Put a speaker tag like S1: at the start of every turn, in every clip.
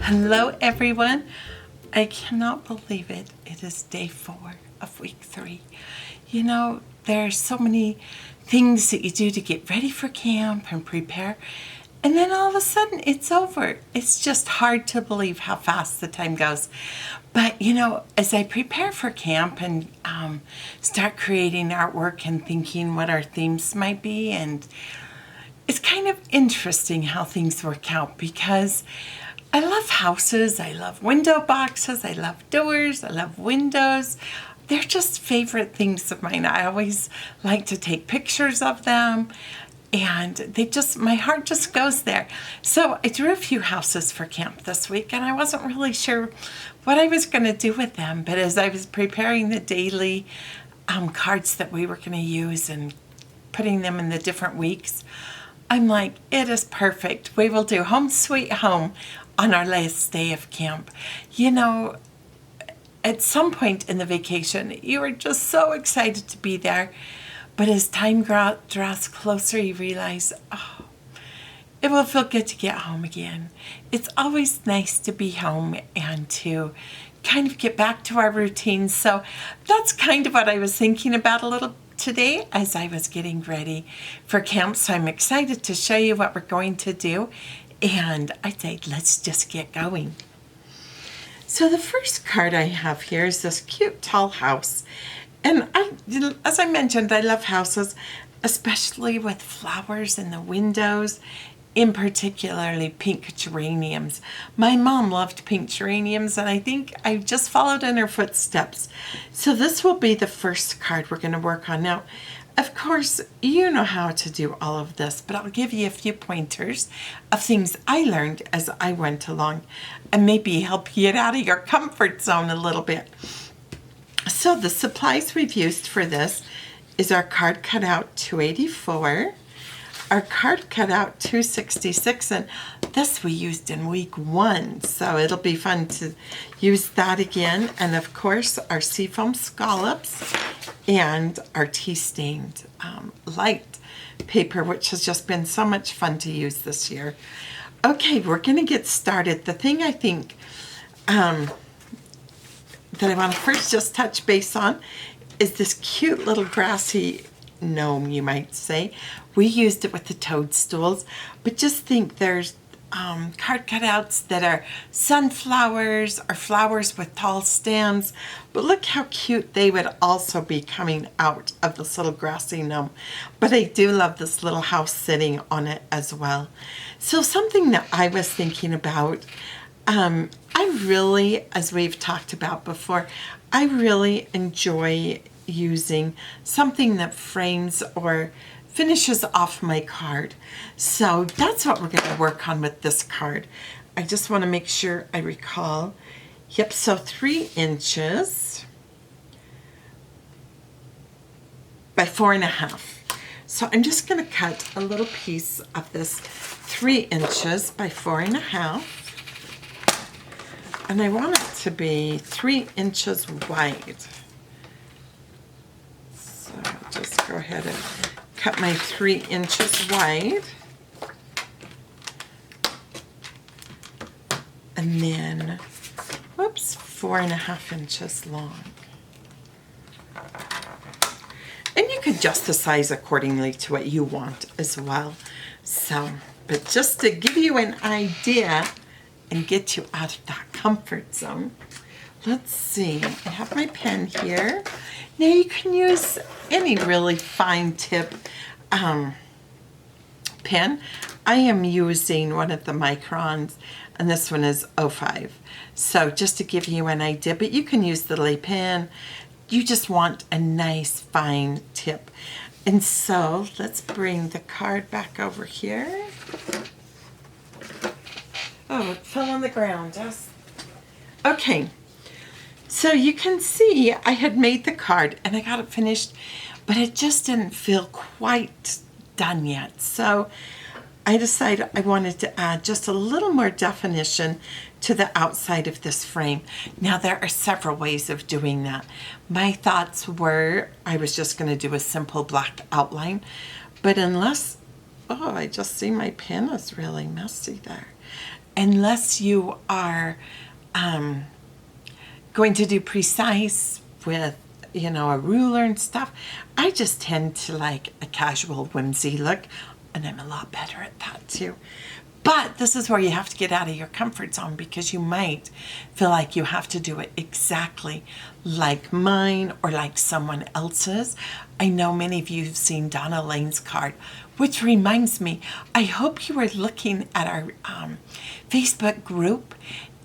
S1: Hello everyone. I cannot believe it. It is day 4 of week 3. You know, there are so many things that you do to get ready for camp and prepare, and then all of a sudden it's over. It's just hard to believe how fast the time goes. But you know, as I prepare for camp and start creating artwork and thinking what our themes might be, and it's kind of interesting how things work out, because I love houses, I love window boxes, I love doors, I love windows. They're just favorite things of mine. I always like to take pictures of them, and my heart just goes there. So I drew a few houses for camp this week, and I wasn't really sure what I was going to do with them. But as I was preparing the daily cards that we were going to use and putting them in the different weeks, I'm like, it is perfect. We will do Home Sweet Home on our last day of camp. You know, at some point in the vacation, you are just so excited to be there. But as time draws closer, you realize, oh, it will feel good to get home again. It's always nice to be home and to kind of get back to our routines. So that's kind of what I was thinking about a little today as I was getting ready for camp. So I'm excited to show you what we're going to do. And I say, let's just get going. So the first card I have here is this cute tall house. And as I mentioned, I love houses, especially with flowers in the windows, in particularly pink geraniums. My mom loved pink geraniums, and I think I just followed in her footsteps. So this will be the first card we're going to work on. Now, of course, you know how to do all of this, but I'll give you a few pointers of things I learned as I went along, and maybe help you get out of your comfort zone a little bit. So the supplies we've used for this is our card cutout 284, our card cutout 266, and this we used in week 1, so it'll be fun to use that again. And of course, our seafoam scallops and our tea-stained light paper, which has just been so much fun to use this year. Okay, we're going to get started. The thing I think that I want to first just touch base on is this cute little grassy gnome, you might say. We used it with the toadstools, but just think there's card cutouts that are sunflowers or flowers with tall stems, but look how cute they would also be coming out of this little grassy gnome. But I do love this little house sitting on it as well. So something that I was thinking about, I really, as we've talked about before, I really enjoy using something that frames or finishes off my card. So that's what we're going to work on with this card. I just want to make sure I recall. Yep, so 3 inches by 4.5. So I'm just going to cut a little piece of this 3 inches by 4.5. And I want it to be 3 inches wide. So I'll just go ahead and cut my 3 inches wide. And then, whoops, 4.5 inches long. And you can adjust the size accordingly to what you want as well. So, but just to give you an idea and get you out of that comfort zone. Let's see, I have my pen here. Now you can use any really fine tip pen. I am using one of the microns, and this one is 05. So just to give you an idea, but you can use the lay pen. You just want a nice fine tip. And so let's bring the card back over here. Oh, it fell on the ground. Okay, so you can see I had made the card and I got it finished, but it just didn't feel quite done yet. So I decided I wanted to add just a little more definition to the outside of this frame. Now there are several ways of doing that. My thoughts were I was just going to do a simple black outline, but unless, oh, I just see my pen is really messy there. unless you are going to do precise with, you know, a ruler and stuff, I just tend to like a casual whimsy look, and I'm a lot better at that too. But this is where you have to get out of your comfort zone, because you might feel like you have to do it exactly like mine or like someone else's. I know many of you have seen Donna Lane's card, which reminds me, I hope you were looking at our Facebook group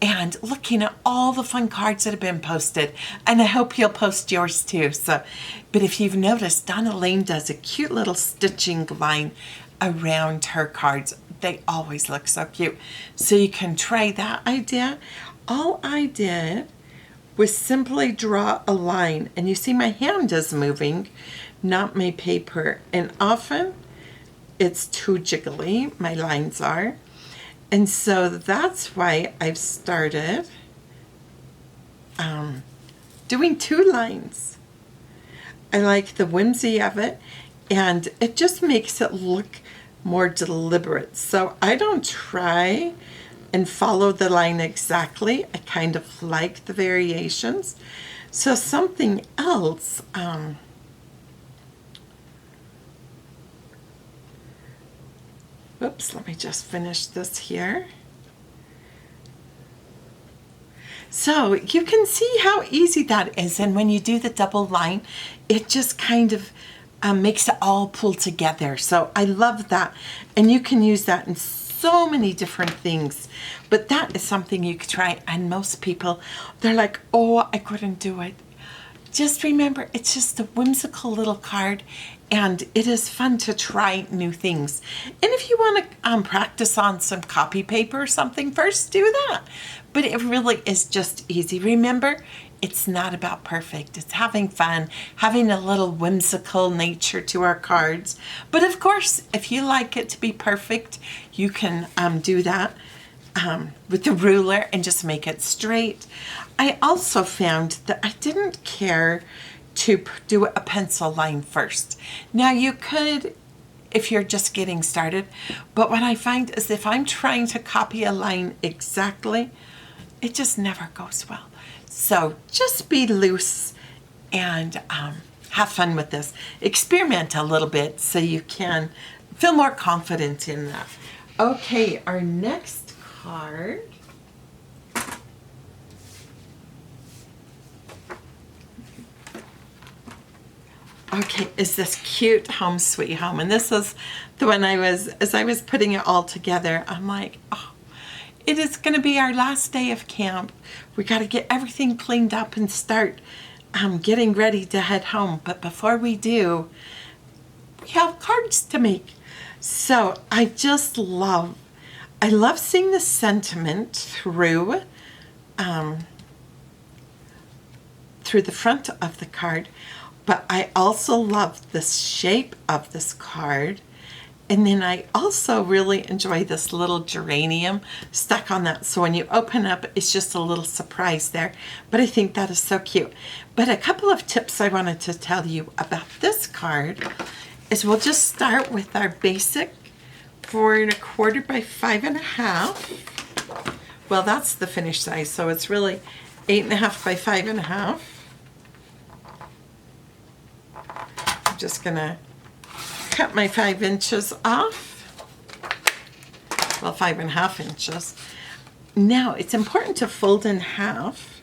S1: and looking at all the fun cards that have been posted. And I hope you'll post yours too. So, but if you've noticed, Donna Lane does a cute little stitching line around her cards. They always look so cute. So you can try that idea. All I did was simply draw a line, and you see my hand is moving, not my paper. And often it's too jiggly, my lines are. And so that's why I've started doing 2 lines. I like the whimsy of it, and it just makes it look more deliberate. So I don't try and follow the line exactly. I kind of like the variations. So something else, oops, let me just finish this here. So you can see how easy that is, and when you do the double line, it just kind of makes it all pull together. So I love that, and you can use that in so many different things, but that is something you could try. And most people, they're like, oh, I couldn't do it. Just remember, it's just a whimsical little card, and it is fun to try new things. And if you want to practice on some copy paper or something first, do that. But it really is just easy. Remember, it's not about perfect. It's having fun, having a little whimsical nature to our cards. But of course, if you like it to be perfect, you can do that with the ruler and just make it straight. I also found that I didn't care to do a pencil line first. Now you could if you're just getting started, but what I find is if I'm trying to copy a line exactly, it just never goes well. So just be loose and have fun with this. Experiment a little bit so you can feel more confident in that. Okay, our next card. Okay, is this cute Home Sweet Home. And this is the one as I was putting it all together, I'm like, oh, it is going to be our last day of camp. We got to get everything cleaned up and start getting ready to head home. But before we do, we have cards to make. So I love seeing the sentiment through the front of the card. But I also love the shape of this card. And then I also really enjoy this little geranium stuck on that. So when you open up, it's just a little surprise there. But I think that is so cute. But a couple of tips I wanted to tell you about this card is we'll just start with our basic 4 1/4 by 5 1/2. Well, that's the finished size. So it's really 8 1/2 by 5 1/2. I'm just gonna cut my 5 inches off. Well, 5 1/2 inches. Now it's important to fold in half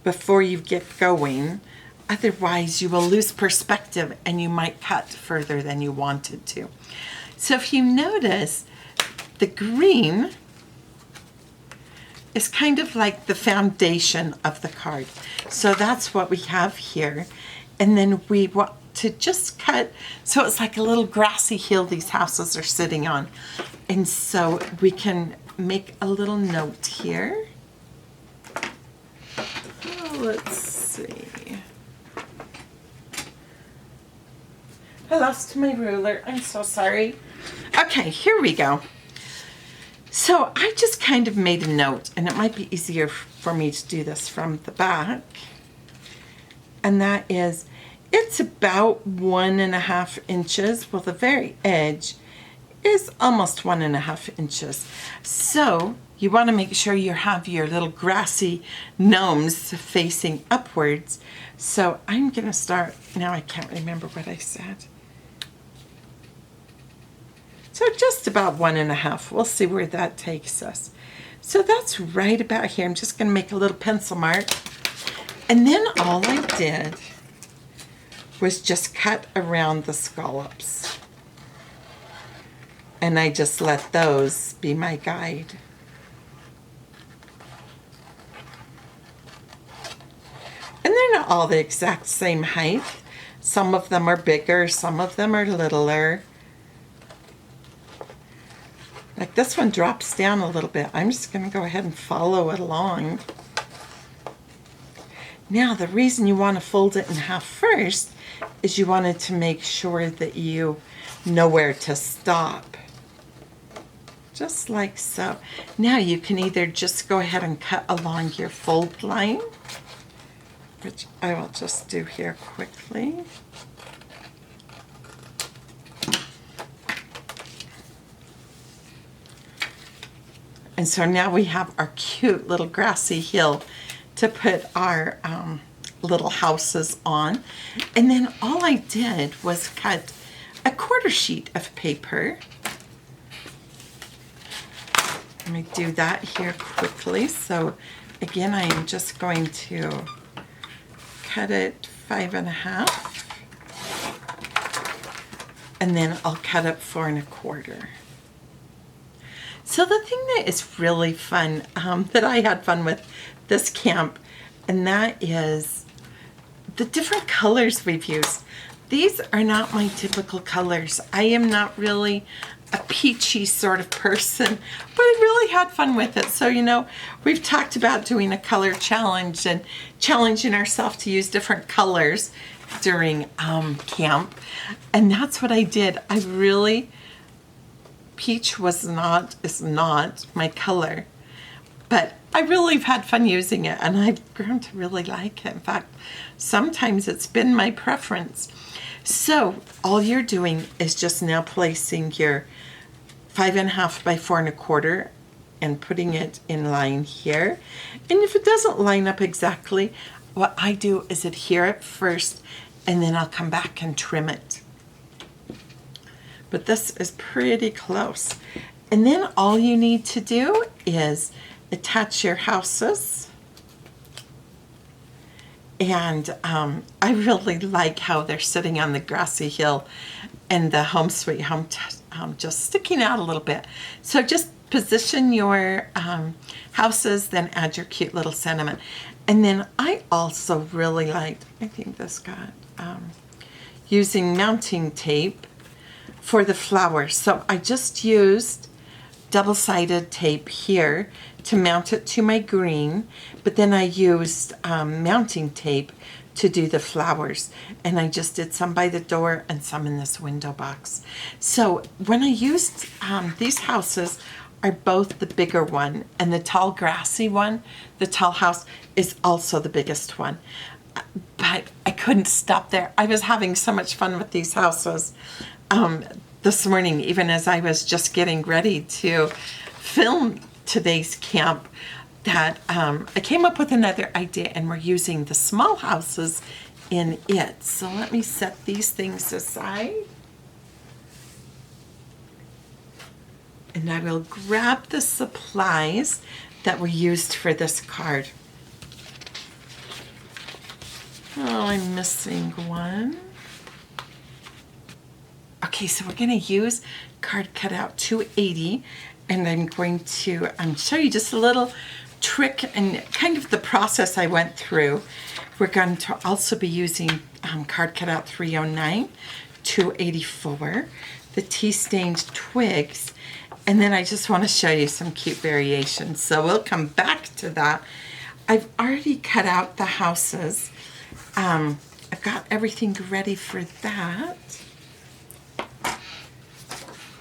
S1: before you get going. Otherwise you will lose perspective and you might cut further than you wanted to. So if you notice, the green is kind of like the foundation of the card. So that's what we have here. And then we want to just cut, so it's like a little grassy hill these houses are sitting on. And so we can make a little note here. Oh, let's see. I lost my ruler, I'm so sorry. Okay, here we go. So I just kind of made a note, and it might be easier for me to do this from the back. And that is, it's about 1 1/2 inches. Well, the very edge is almost 1.5 inches. So you want to make sure you have your little grassy gnomes facing upwards. So I'm going to start, now I can't remember what I said. So just about 1.5. We'll see where that takes us. So that's right about here. I'm just going to make a little pencil mark. And then all I did was just cut around the scallops. And I just let those be my guide. And they're not all the exact same height. Some of them are bigger, some of them are littler. Like this one drops down a little bit. I'm just going to go ahead and follow it along. Now, the reason you want to fold it in half first is you wanted to make sure that you know where to stop. Just like so. Now you can either just go ahead and cut along your fold line, which I will just do here quickly. And so now we have our cute little grassy hill to put our little houses on. And then all I did was cut a 1/4 sheet of paper. Let me do that here quickly. So again, I am just going to cut it 5.5. And then I'll cut up 4 1/4. So the thing that is really fun, that I had fun with this camp, and that is the different colors we've used. These are not my typical colors. I am not really a peachy sort of person, but I really had fun with it. So, you know, we've talked about doing a color challenge and challenging ourselves to use different colors during camp. And that's what I did. I really, peach is not my color, but I really have had fun using it, and I've grown to really like it. In fact, sometimes it's been my preference. So all you're doing is just now placing your 5.5 by 4 1/4 and putting it in line here. And if it doesn't line up exactly, what I do is adhere it first, and then I'll come back and trim it. But this is pretty close. And then all you need to do is attach your houses. And I really like how they're sitting on the grassy hill and the home sweet home just sticking out a little bit. So just position your houses, then add your cute little sentiment. And then I also really liked, I think this got, using mounting tape for the flowers. So I just used double-sided tape here to mount it to my green, but then I used mounting tape to do the flowers, and I just did some by the door and some in this window box. So when I used these houses are both the bigger one, and the tall grassy one, the tall house, is also the biggest one. But I couldn't stop there. I was having so much fun with these houses this morning, even as I was just getting ready to film today's camp, that I came up with another idea, and we're using the small houses in it. So let me set these things aside. And I will grab the supplies that were used for this card. Oh, I'm missing one. Okay, so we're going to use card cutout 280, and I'm going to show you just a little trick and kind of the process I went through. We're going to also be using card cutout 309, 284, the tea-stained twigs, and then I just want to show you some cute variations. So we'll come back to that. I've already cut out the houses. I've got everything ready for that.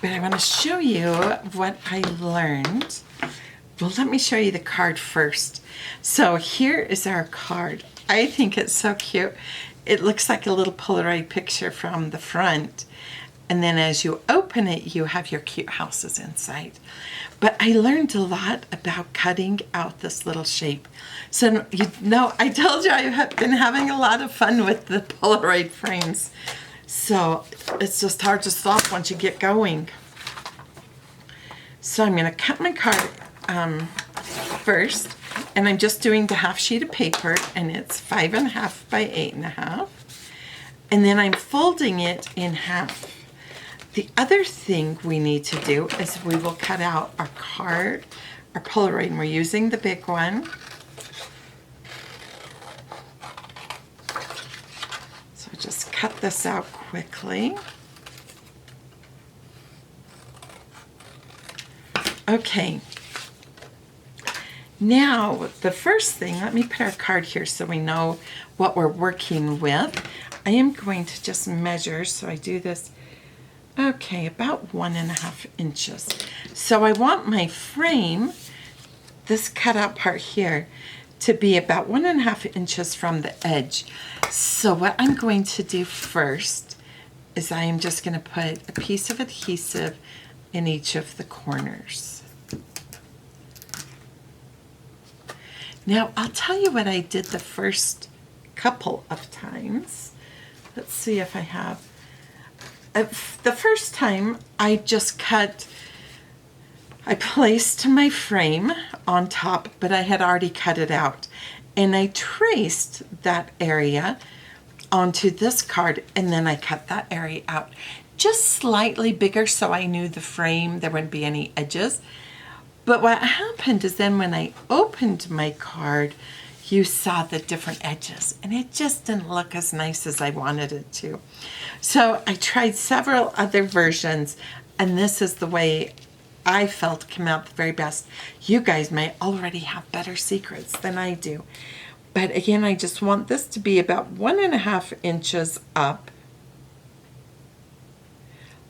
S1: But I want to show you what I learned. Well, let me show you the card first. So here is our card. I think it's so cute. It looks like a little Polaroid picture from the front. And then as you open it, you have your cute houses inside. But I learned a lot about cutting out this little shape. So, you know, I told you I have been having a lot of fun with the Polaroid frames. So it's just hard to stop once you get going. So I'm going to cut my card first. And I'm just doing the half sheet of paper, and it's 5.5 by 8.5. And then I'm folding it in half. The other thing we need to do is we will cut out our card, our Polaroid, and we're using the big one. So just cut this out quickly. Okay. Now, the first thing, let me put our card here so we know what we're working with. I am going to just measure, so I do this, okay, about 1.5 inches. So I want my frame, this cutout part here, to be about 1.5 inches from the edge. So what I'm going to do first is I am just going to put a piece of adhesive in each of the corners. Now, I'll tell you what I did the first couple of times. Let's see if I have. The first time, I just I placed my frame on top, but I had already cut it out. And I traced that area onto this card, and then I cut that area out. Just slightly bigger so I knew the frame, there wouldn't be any edges. But what happened is then when I opened my card, you saw the different edges, and it just didn't look as nice as I wanted it to. So I tried several other versions, and this is the way I felt came out the very best. You guys may already have better secrets than I do. But again, I just want this to be about 1.5 inches up,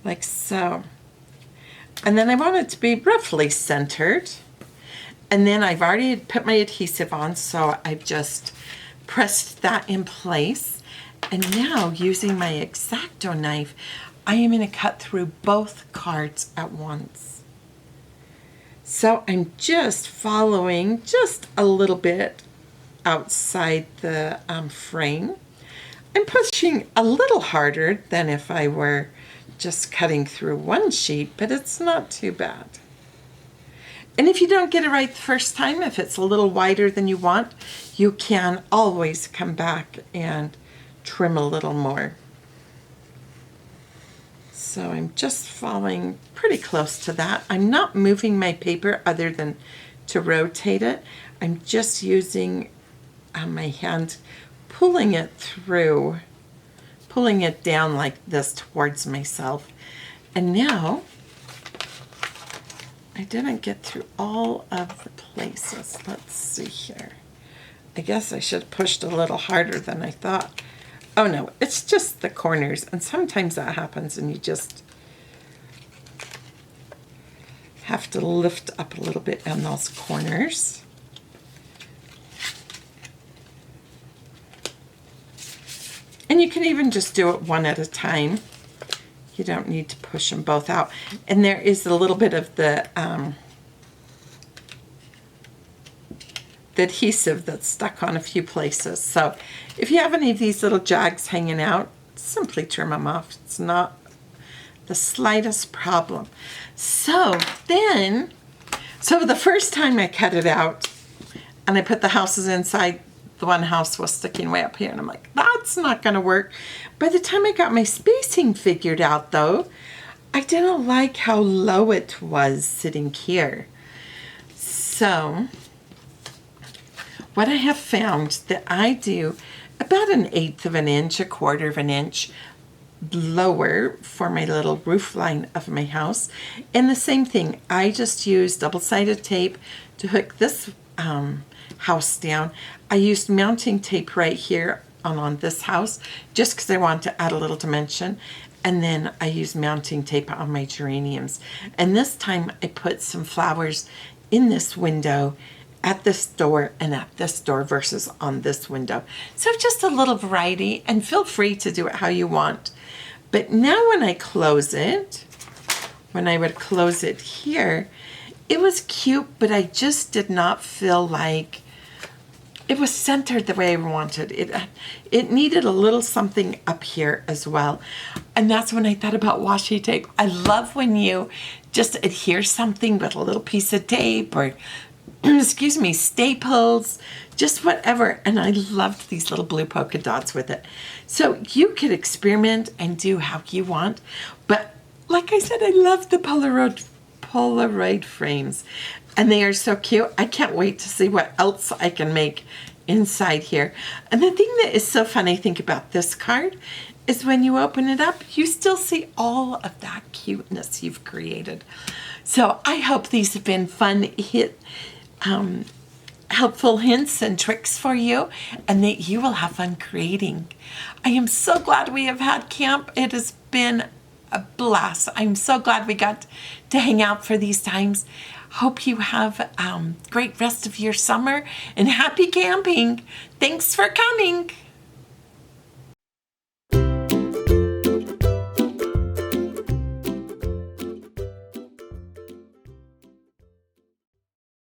S1: like so. And then I want it to be roughly centered. And then I've already put my adhesive on, so I've just pressed that in place. And now, using my X-Acto knife, I am going to cut through both cards at once. So I'm just following just a little bit outside the frame. I'm pushing a little harder than if I were just cutting through one sheet, but it's not too bad. And if you don't get it right the first time, if it's a little wider than you want, you can always come back and trim a little more. So I'm just following pretty close to that. I'm not moving my paper other than to rotate it. I'm just using my hand, pulling it through, pulling it down like this towards myself. And now, I didn't get through all of the places. Let's see here. I guess I should have pushed a little harder than I thought. Oh no, it's just the corners, and sometimes that happens and you just have to lift up a little bit on those corners. And you can even just do it one at a time. You don't need to push them both out. And there is a little bit of the adhesive that's stuck on a few places. So if you have any of these little jags hanging out, simply trim them off. It's not the slightest problem. So the first time I cut it out and I put the houses inside, the one house was sticking way up here, and I'm like, that's not going to work. By the time I got my spacing figured out, though, I didn't like how low it was sitting here. So what I have found that I do about 1/8 of an inch, 1/4 of an inch lower for my little roof line of my house. And the same thing, I just use double-sided tape to hook this house down. I used mounting tape right here on this house just because I want to add a little dimension. And then I use mounting tape on my geraniums. And this time I put some flowers in this window, at this door, and at this door versus on this window. So just a little variety, and feel free to do it how you want. But now when I close it, when I would close it here, it was cute, but I just did not feel like it was centered the way I wanted. It needed a little something up here as well. And that's when I thought about washi tape. I love when you just adhere something with a little piece of tape or, excuse me, staples, just whatever. And I loved these little blue polka dots with it. So you could experiment and do how you want. But like I said, I love the Polaroid frames. And they are so cute. I can't wait to see what else I can make inside here. And the thing that is so fun, I think, about this card is when you open it up, you still see all of that cuteness you've created. So I hope these have been fun, helpful hints and tricks for you, and that you will have fun creating. I am so glad we have had camp. It has been a blast. I'm so glad we got to hang out for these times. Hope you have a great rest of your summer and happy camping. Thanks for coming.